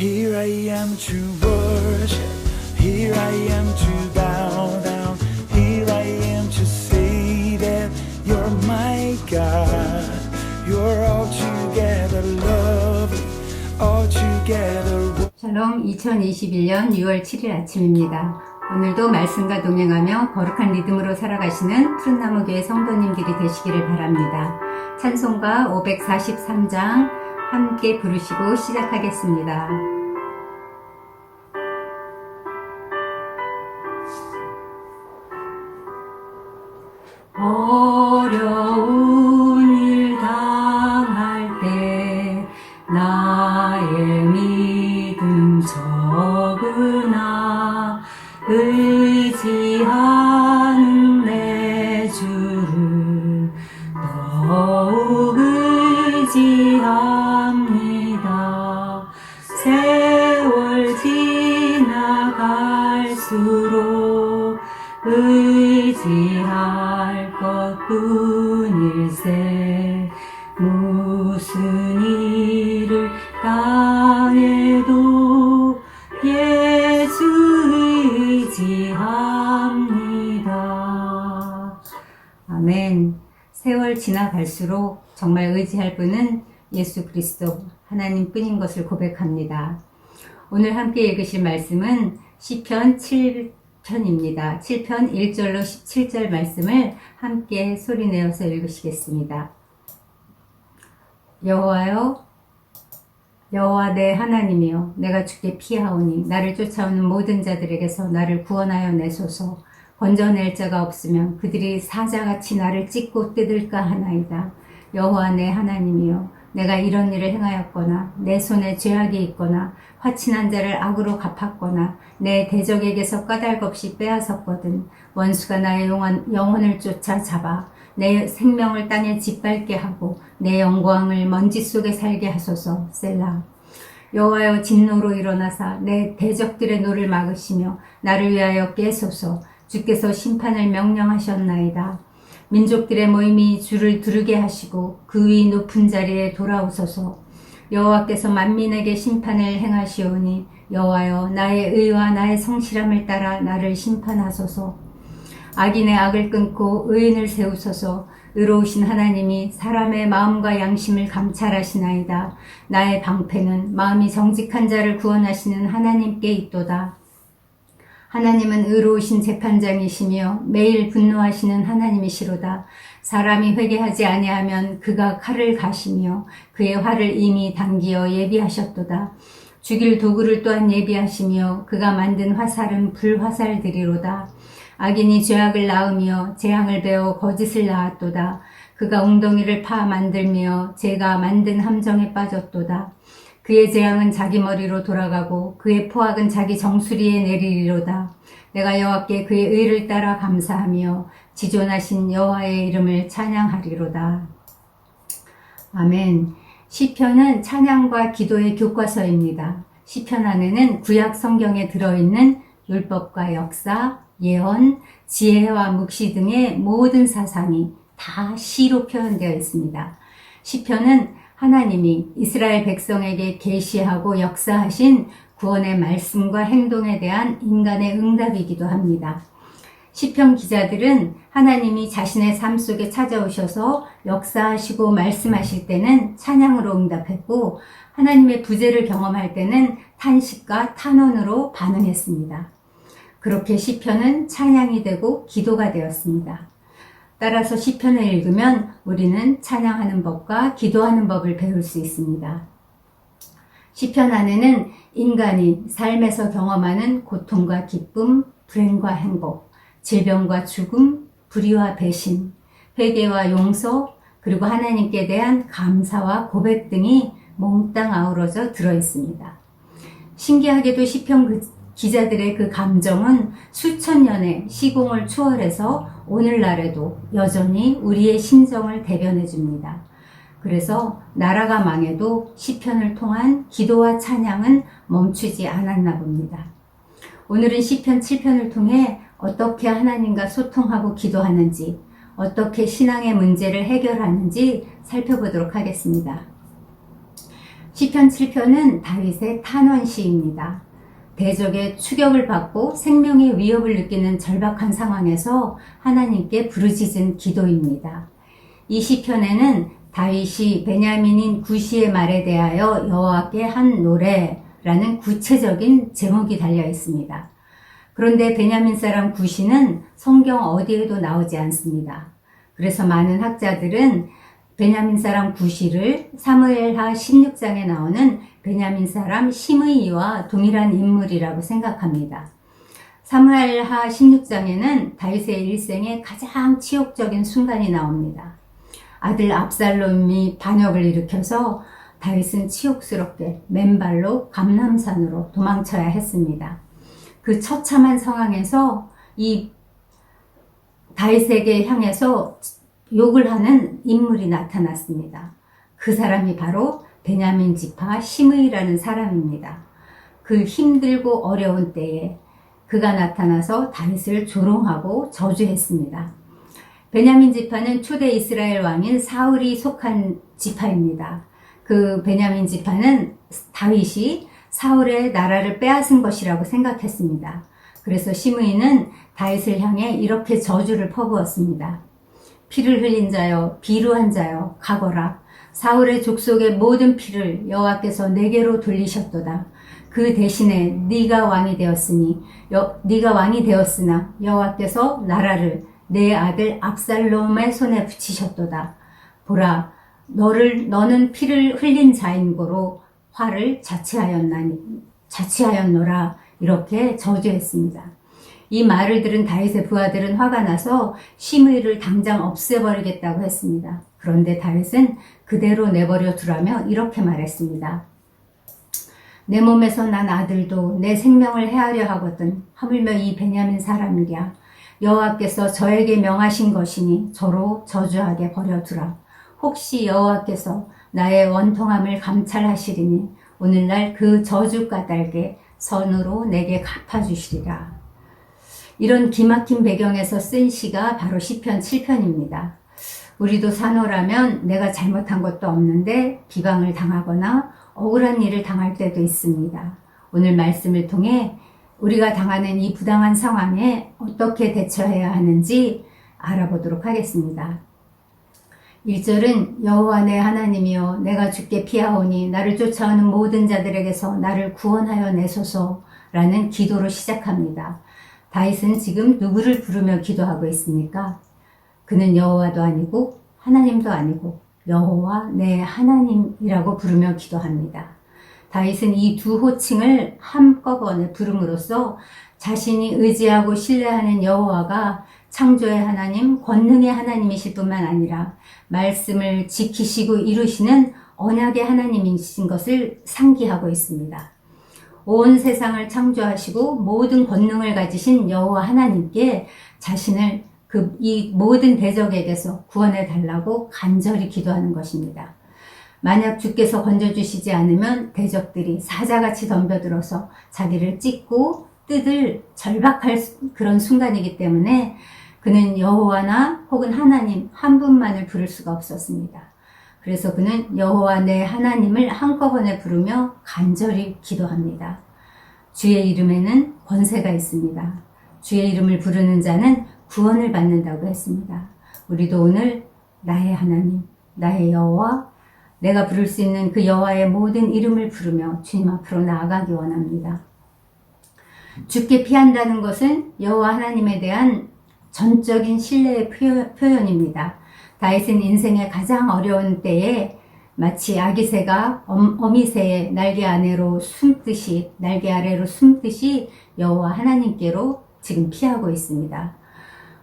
Here I am to worship, here I am to bow down, here I am to say that you're my God. You're altogether lovely, altogether. 샬롬, 2021년 6월 7일 아침입니다. 오늘도 말씀과 동행하며 거룩한 리듬으로 살아가시는 푸른나무교회 성도님들이 되시기를 바랍니다. 찬송가 543장 함께 부르시고 시작하겠습니다. 어려운 일 당할 때 나의 믿음 적으나 의지하는 내 주를 더욱 의지합니다. 세월 지나갈수록 의지할 것뿐일세. 무슨 일을 당해도 예수 의지합니다. 아멘. 세월 지나갈수록 정말 의지할 분은 예수 그리스도 하나님 뿐인 것을 고백합니다. 오늘 함께 읽으실 말씀은 시편 7편입니다. 7편 1절로 17절 말씀을 함께 소리내어서 읽으시겠습니다. 여호와여, 여호와 내 하나님이여, 내가 주께 피하오니 나를 쫓아오는 모든 자들에게서 나를 구원하여 내소서. 건져낼 자가 없으면 그들이 사자같이 나를 찢고 뜯을까 하나이다. 여호와 내 하나님이여, 내가 이런 일을 행하였거나 내 손에 죄악이 있거나 화친한 자를 악으로 갚았거나 내 대적에게서 까닭 없이 빼앗았거든 원수가 나의 영혼을 쫓아 잡아 내 생명을 땅에 짓밟게 하고 내 영광을 먼지 속에 살게 하소서. 셀라. 여호와여, 진노로 일어나사 내 대적들의 노를 막으시며 나를 위하여 깨소서. 주께서 심판을 명령하셨나이다. 민족들의 모임이 주를 두르게 하시고 그 위 높은 자리에 돌아오소서. 여호와께서 만민에게 심판을 행하시오니 여호와여, 나의 의와 나의 성실함을 따라 나를 심판하소서. 악인의 악을 끊고 의인을 세우소서. 의로우신 하나님이 사람의 마음과 양심을 감찰하시나이다. 나의 방패는 마음이 정직한 자를 구원하시는 하나님께 있도다. 하나님은 의로우신 재판장이시며 매일 분노하시는 하나님이시로다. 사람이 회개하지 아니하면 그가 칼을 가시며 그의 활을 이미 당기어 예비하셨도다. 죽일 도구를 또한 예비하시며 그가 만든 화살은 불화살들이로다. 악인이 죄악을 낳으며 재앙을 베어 거짓을 낳았도다. 그가 웅덩이를 파 만들며 제가 만든 함정에 빠졌도다. 그의 재앙은 자기 머리로 돌아가고 그의 포악은 자기 정수리에 내리리로다. 내가 여호와께 그의 의를 따라 감사하며 지존하신 여호와의 이름을 찬양하리로다. 아멘. 시편은 찬양과 기도의 교과서입니다. 시편 안에는 구약 성경에 들어있는 율법과 역사, 예언, 지혜와 묵시 등의 모든 사상이 다 시로 표현되어 있습니다. 시편은 하나님이 이스라엘 백성에게 계시하고 역사하신 구원의 말씀과 행동에 대한 인간의 응답이기도 합니다. 시편 기자들은 하나님이 자신의 삶 속에 찾아오셔서 역사하시고 말씀하실 때는 찬양으로 응답했고, 하나님의 부재를 경험할 때는 탄식과 탄원으로 반응했습니다. 그렇게 시편은 찬양이 되고 기도가 되었습니다. 따라서 시편을 읽으면 우리는 찬양하는 법과 기도하는 법을 배울 수 있습니다. 시편 안에는 인간이 삶에서 경험하는 고통과 기쁨, 불행과 행복, 질병과 죽음, 불의와 배신, 회개와 용서, 그리고 하나님께 대한 감사와 고백 등이 몽땅 아우러져 들어있습니다. 신기하게도 시편 기자들의 그 감정은 수천 년의 시공을 초월해서 오늘날에도 여전히 우리의 심정을 대변해 줍니다. 그래서 나라가 망해도 시편을 통한 기도와 찬양은 멈추지 않았나 봅니다. 오늘은 시편 7편을 통해 어떻게 하나님과 소통하고 기도하는지, 어떻게 신앙의 문제를 해결하는지 살펴보도록 하겠습니다. 시편 7편은 다윗의 탄원시입니다. 대적의 추격을 받고 생명의 위협을 느끼는 절박한 상황에서 하나님께 부르짖은 기도입니다. 이 시편에는 다윗이 베냐민인 구시의 말에 대하여 여호와께 한 노래라는 구체적인 제목이 달려 있습니다. 그런데 베냐민 사람 구시는 성경 어디에도 나오지 않습니다. 그래서 많은 학자들은 베냐민 사람 구시를 사무엘하 16장에 나오는 베냐민 사람 시므이와 동일한 인물이라고 생각합니다. 사무엘하 16장에는 다윗의 일생의 가장 치욕적인 순간이 나옵니다. 아들 압살롬이 반역을 일으켜서 다윗은 치욕스럽게 맨발로 감람산으로 도망쳐야 했습니다. 그 처참한 상황에서 이 다윗에게 향해서 욕을 하는 인물이 나타났습니다. 그 사람이 바로 베냐민 지파 시므이라는 사람입니다. 그 힘들고 어려운 때에 그가 나타나서 다윗을 조롱하고 저주했습니다. 베냐민 지파는 초대 이스라엘 왕인 사울이 속한 지파입니다. 그 베냐민 지파는 다윗이 사울의 나라를 빼앗은 것이라고 생각했습니다. 그래서 시므이는 다윗을 향해 이렇게 저주를 퍼부었습니다. 피를 흘린 자여, 비루한 자여, 가거라. 사울의 족속의 모든 피를 여호와께서 내게로 돌리셨도다. 그 대신에 네가 왕이 되었으나 여호와께서 나라를 내 아들 압살롬의 손에 붙이셨도다. 보라, 너는 피를 흘린 자인고로 화를 자취하였노라. 이렇게 저주했습니다. 이 말을 들은 다윗의 부하들은 화가 나서 시므이를 당장 없애버리겠다고 했습니다. 그런데 다윗은 그대로 내버려 두라며 이렇게 말했습니다. 내 몸에서 난 아들도 내 생명을 해하려 하거든 하물며 이 베냐민 사람이랴. 여호와께서 저에게 명하신 것이니 저로 저주하게 버려두라. 혹시 여호와께서 나의 원통함을 감찰하시리니 오늘날 그 저주 까닭에 선으로 내게 갚아주시리라. 이런 기막힌 배경에서 쓴 시가 바로 시편 7편입니다. 우리도 산호라면 내가 잘못한 것도 없는데 비방을 당하거나 억울한 일을 당할 때도 있습니다. 오늘 말씀을 통해 우리가 당하는 이 부당한 상황에 어떻게 대처해야 하는지 알아보도록 하겠습니다. 1절은 여호와 내 하나님이여 내가 주께 피하오니 나를 쫓아오는 모든 자들에게서 나를 구원하여 내소서라는 기도로 시작합니다. 다윗은 지금 누구를 부르며 기도하고 있습니까? 그는 여호와도 아니고 하나님도 아니고 여호와 내 하나님이라고 부르며 기도합니다. 다윗은 이 두 호칭을 한꺼번에 부름으로써 자신이 의지하고 신뢰하는 여호와가 창조의 하나님, 권능의 하나님이실 뿐만 아니라 말씀을 지키시고 이루시는 언약의 하나님이신 것을 상기하고 있습니다. 온 세상을 창조하시고 모든 권능을 가지신 여호와 하나님께 자신을 이 모든 대적에게서 구원해 달라고 간절히 기도하는 것입니다. 만약 주께서 건져주시지 않으면 대적들이 사자같이 덤벼들어서 자기를 찢고 뜯을 절박할 그런 순간이기 때문에 그는 여호와나 혹은 하나님 한 분만을 부를 수가 없었습니다. 그래서 그는 여호와 내 하나님을 한꺼번에 부르며 간절히 기도합니다. 주의 이름에는 권세가 있습니다. 주의 이름을 부르는 자는 구원을 받는다고 했습니다. 우리도 오늘 나의 하나님, 나의 여호와, 내가 부를 수 있는 그 여호와의 모든 이름을 부르며 주님 앞으로 나아가기 원합니다. 주께 피한다는 것은 여호와 하나님에 대한 전적인 신뢰의 표현입니다. 다윗은 인생의 가장 어려운 때에 마치 아기새가 어미새의 날개 아래로 숨듯이 여호와 하나님께로 지금 피하고 있습니다.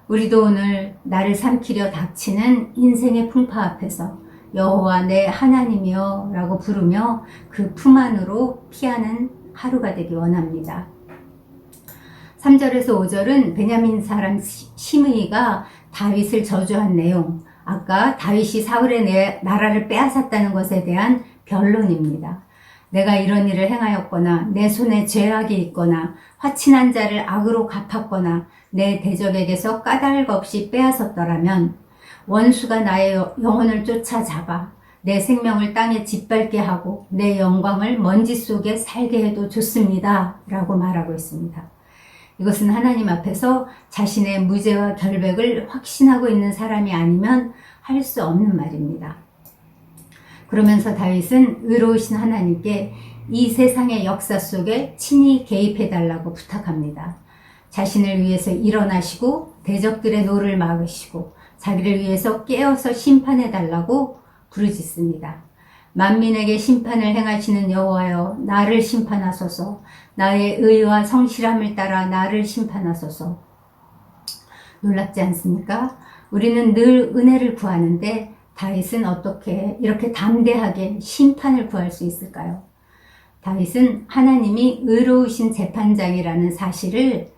우리도 오늘 나를 삼키려 닥치는 인생의 풍파 앞에서 여호와 내 하나님이여 라고 부르며 그 품 안으로 피하는 하루가 되기 원합니다. 3절에서 5절은 베냐민 사람 시므이가 다윗을 저주한 내용, 아까 다윗이 사울의 나라를 빼앗았다는 것에 대한 변론입니다. 내가 이런 일을 행하였거나 내 손에 죄악이 있거나 화친한 자를 악으로 갚았거나 내 대적에게서 까닭 없이 빼앗았더라면 원수가 나의 영혼을 쫓아잡아 내 생명을 땅에 짓밟게 하고 내 영광을 먼지 속에 살게 해도 좋습니다. 라고 말하고 있습니다. 이것은 하나님 앞에서 자신의 무죄와 결백을 확신하고 있는 사람이 아니면 할 수 없는 말입니다. 그러면서 다윗은 의로우신 하나님께 이 세상의 역사 속에 친히 개입해달라고 부탁합니다. 자신을 위해서 일어나시고 대적들의 노를 막으시고 자기를 위해서 깨어서 심판해달라고 부르짖습니다. 만민에게 심판을 행하시는 여호와여, 나를 심판하소서. 나의 의와 성실함을 따라 나를 심판하소서. 놀랍지 않습니까? 우리는 늘 은혜를 구하는데 다윗은 어떻게 이렇게 담대하게 심판을 구할 수 있을까요? 다윗은 하나님이 의로우신 재판장이라는 사실을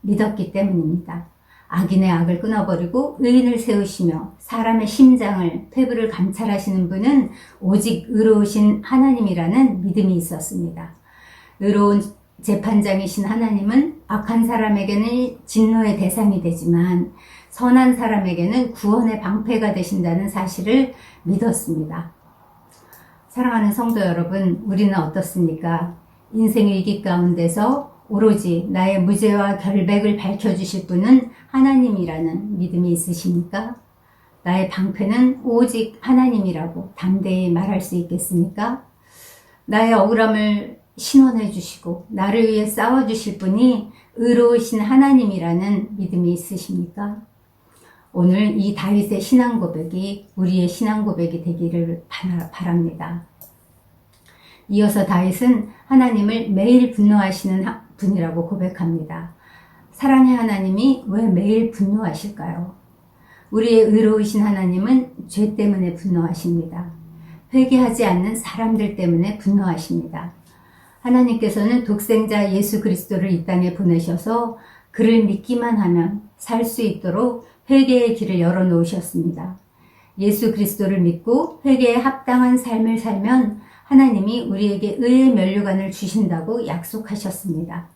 믿었기 때문입니다. 악인의 악을 끊어버리고 의인을 세우시며 사람의 심장을, 폐부를 감찰하시는 분은 오직 의로우신 하나님이라는 믿음이 있었습니다. 의로운 재판장이신 하나님은 악한 사람에게는 진노의 대상이 되지만 선한 사람에게는 구원의 방패가 되신다는 사실을 믿었습니다. 사랑하는 성도 여러분, 우리는 어떻습니까? 인생의 위기 가운데서 오로지 나의 무죄와 결백을 밝혀주실 분은 하나님이라는 믿음이 있으십니까? 나의 방패는 오직 하나님이라고 담대히 말할 수 있겠습니까? 나의 억울함을 신원해 주시고 나를 위해 싸워주실 분이 의로우신 하나님이라는 믿음이 있으십니까? 오늘 이 다윗의 신앙 고백이 우리의 신앙 고백이 되기를 바랍니다. 이어서 다윗은 하나님을 매일 분노하시는 분이라고 고백합니다. 사랑의 하나님이 왜 매일 분노하실까요? 우리의 의로우신 하나님은 죄 때문에 분노하십니다. 회개하지 않는 사람들 때문에 분노하십니다. 하나님께서는 독생자 예수 그리스도를 이 땅에 보내셔서 그를 믿기만 하면 살 수 있도록 회개의 길을 열어놓으셨습니다. 예수 그리스도를 믿고 회개에 합당한 삶을 살면 하나님이 우리에게 의의 면류관을 주신다고 약속하셨습니다.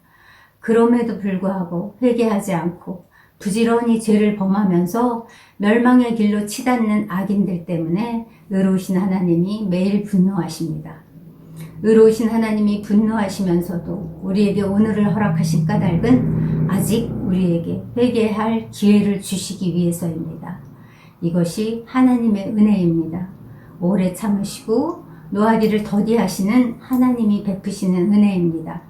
그럼에도 불구하고 회개하지 않고 부지런히 죄를 범하면서 멸망의 길로 치닫는 악인들 때문에 의로우신 하나님이 매일 분노하십니다. 의로우신 하나님이 분노하시면서도 우리에게 오늘을 허락하신 까닭은 아직 우리에게 회개할 기회를 주시기 위해서입니다. 이것이 하나님의 은혜입니다. 오래 참으시고 노하기를 더디하시는 하나님이 베푸시는 은혜입니다.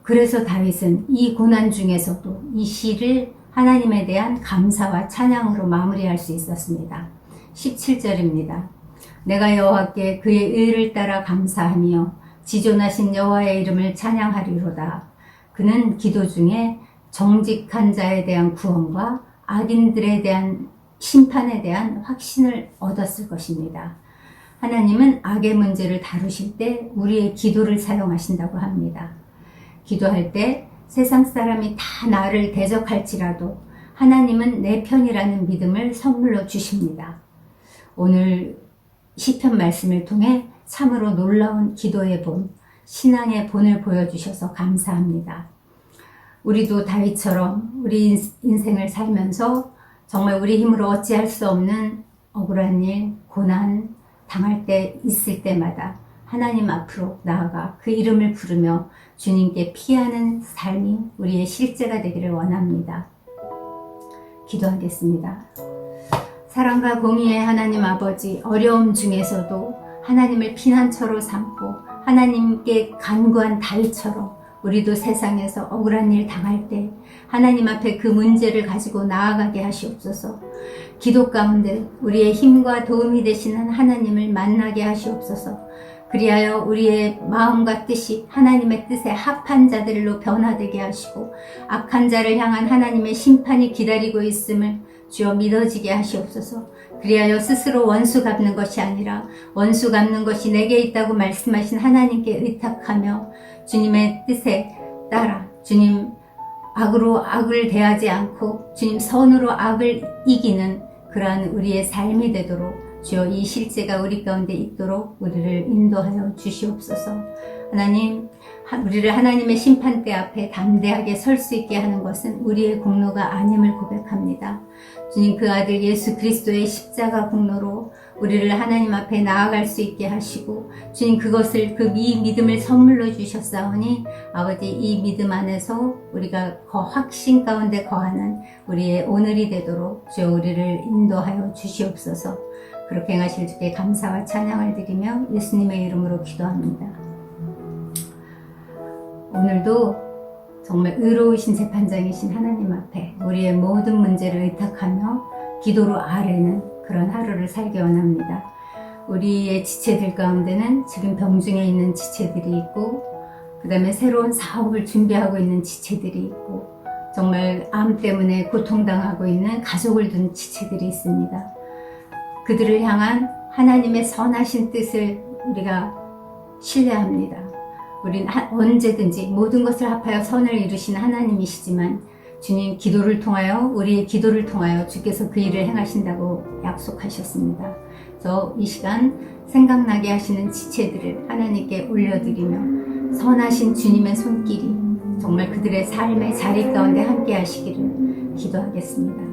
그래서 다윗은 이 고난 중에서도 이 시를 하나님에 대한 감사와 찬양으로 마무리할 수 있었습니다. 17절입니다. 내가 여호와께 그의 의를 따라 감사하며 지존하신 여호와의 이름을 찬양하리로다. 그는 기도 중에 정직한 자에 대한 구원과 악인들에 대한 심판에 대한 확신을 얻었을 것입니다. 하나님은 악의 문제를 다루실 때 우리의 기도를 사용하신다고 합니다. 기도할 때 세상 사람이 다 나를 대적할지라도 하나님은 내 편이라는 믿음을 선물로 주십니다. 오늘 시편 말씀을 통해 참으로 놀라운 기도의 본, 신앙의 본을 보여주셔서 감사합니다. 우리도 다윗처럼 우리 인생을 살면서 정말 우리 힘으로 어찌할 수 없는 억울한 일, 고난, 당할 때 있을 때마다 하나님 앞으로 나아가 그 이름을 부르며 주님께 피하는 삶이 우리의 실제가 되기를 원합니다. 기도하겠습니다. 사랑과 공의의 하나님 아버지, 어려움 중에서도 하나님을 피난처로 삼고 하나님께 간구한 다윗처럼 우리도 세상에서 억울한 일 당할 때 하나님 앞에 그 문제를 가지고 나아가게 하시옵소서. 기도 가운데 우리의 힘과 도움이 되시는 하나님을 만나게 하시옵소서. 그리하여 우리의 마음과 뜻이 하나님의 뜻에 합한 자들로 변화되게 하시고 악한 자를 향한 하나님의 심판이 기다리고 있음을 주여 믿어지게 하시옵소서. 그리하여 스스로 원수 갚는 것이 아니라 원수 갚는 것이 내게 있다고 말씀하신 하나님께 의탁하며 주님의 뜻에 따라 주님 악으로 악을 대하지 않고 주님 선으로 악을 이기는 그러한 우리의 삶이 되도록 주여 이 실제가 우리 가운데 있도록 우리를 인도하여 주시옵소서. 하나님, 우리를 하나님의 심판대 앞에 담대하게 설 수 있게 하는 것은 우리의 공로가 아님을 고백합니다. 주님, 그 아들 예수 그리스도의 십자가 공로로 우리를 하나님 앞에 나아갈 수 있게 하시고 주님 그것을 이 믿음을 선물로 주셨사오니 아버지 이 믿음 안에서 우리가 확신 가운데 거하는 우리의 오늘이 되도록 주여 우리를 인도하여 주시옵소서. 그렇게 행하실 주께 감사와 찬양을 드리며 예수님의 이름으로 기도합니다. 오늘도 정말 의로우신 재판장이신 하나님 앞에 우리의 모든 문제를 의탁하며 기도로 아뢰는 그런 하루를 살기 원합니다. 우리의 지체들 가운데는 지금 병중에 있는 지체들이 있고 그 다음에 새로운 사업을 준비하고 있는 지체들이 있고 정말 암 때문에 고통당하고 있는 가족을 둔 지체들이 있습니다. 그들을 향한 하나님의 선하신 뜻을 우리가 신뢰합니다. 우리는 언제든지 모든 것을 합하여 선을 이루시는 하나님이시지만 주님 기도를 통하여 우리의 기도를 통하여 주께서 그 일을 행하신다고 약속하셨습니다. 저 이 시간 생각나게 하시는 지체들을 하나님께 올려드리며 선하신 주님의 손길이 정말 그들의 삶의 자리 가운데 함께 하시기를 기도하겠습니다.